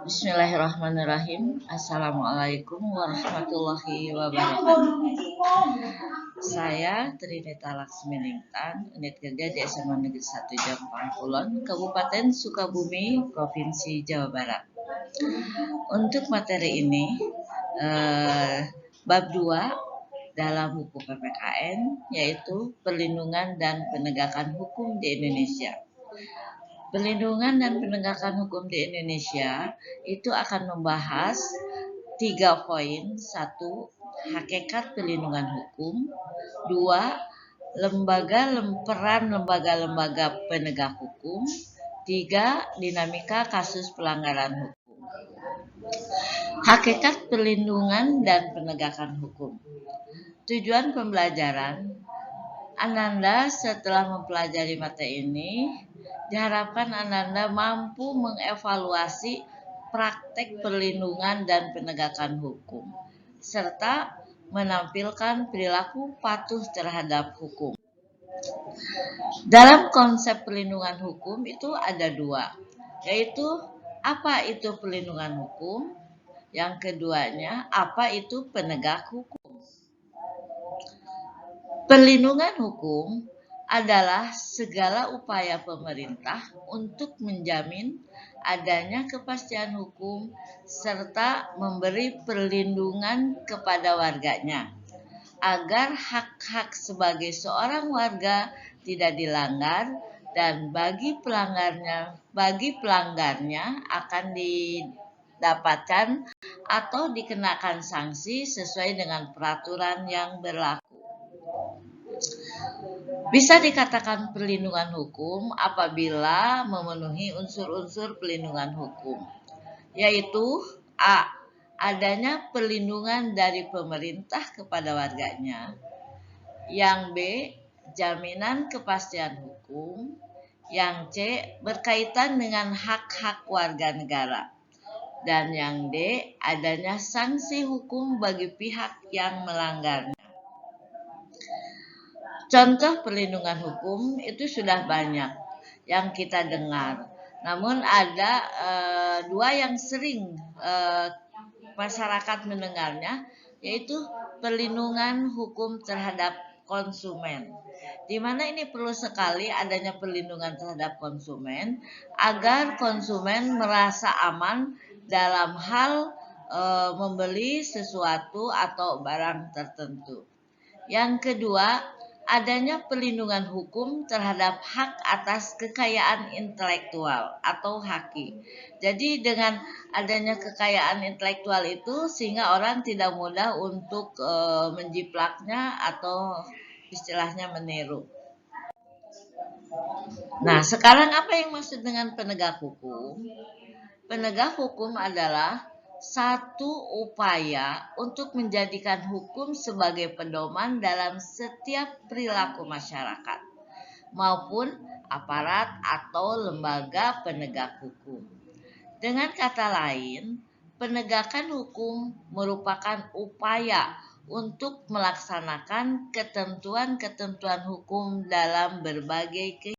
Bismillahirrahmanirrahim. Assalamualaikum warahmatullahi wabarakatuh. Saya Trinita Laksmi Lingtan, unit kerja di SMA Negeri 1 Jampang Kulon, Kabupaten Sukabumi, Provinsi Jawa Barat. Untuk materi ini, bab 2 dalam buku PPKN, yaitu perlindungan dan penegakan hukum di Indonesia. Perlindungan dan penegakan hukum di Indonesia itu akan membahas 3 poin. 1. Hakikat perlindungan hukum. 2. Peran lembaga-lembaga penegak hukum. 3. Dinamika kasus pelanggaran hukum. Hakikat perlindungan dan penegakan hukum. Tujuan pembelajaran, Ananda setelah mempelajari materi ini, diharapkan Ananda mampu mengevaluasi praktek perlindungan dan penegakan hukum, serta menampilkan perilaku patuh terhadap hukum. Dalam konsep perlindungan hukum itu ada 2, yaitu apa itu perlindungan hukum, yang keduanya apa itu penegak hukum. Perlindungan hukum adalah segala upaya pemerintah untuk menjamin adanya kepastian hukum serta memberi perlindungan kepada warganya agar hak-hak sebagai seorang warga tidak dilanggar dan bagi pelanggarnya akan didapatkan atau dikenakan sanksi sesuai dengan peraturan yang berlaku. Bisa dikatakan perlindungan hukum apabila memenuhi unsur-unsur perlindungan hukum, yaitu A. Adanya perlindungan dari pemerintah kepada warganya. Yang B. Jaminan kepastian hukum. Yang C. Berkaitan dengan hak-hak warga negara. Dan yang D. Adanya sanksi hukum bagi pihak yang melanggarnya. Contoh perlindungan hukum itu sudah banyak yang kita dengar. Namun ada 2 yang sering masyarakat mendengarnya, yaitu perlindungan hukum terhadap konsumen. Di mana ini perlu sekali adanya perlindungan terhadap konsumen agar konsumen merasa aman dalam hal membeli sesuatu atau barang tertentu. Yang kedua, adanya perlindungan hukum terhadap hak atas kekayaan intelektual atau HAKI. Jadi dengan adanya kekayaan intelektual itu sehingga orang tidak mudah untuk menjiplaknya atau istilahnya meniru. Nah, sekarang apa yang maksud dengan penegak hukum? Penegak hukum adalah satu upaya untuk menjadikan hukum sebagai pedoman dalam setiap perilaku masyarakat maupun aparat atau lembaga penegak hukum. Dengan kata lain, penegakan hukum merupakan upaya untuk melaksanakan ketentuan-ketentuan hukum dalam berbagai kehidupan.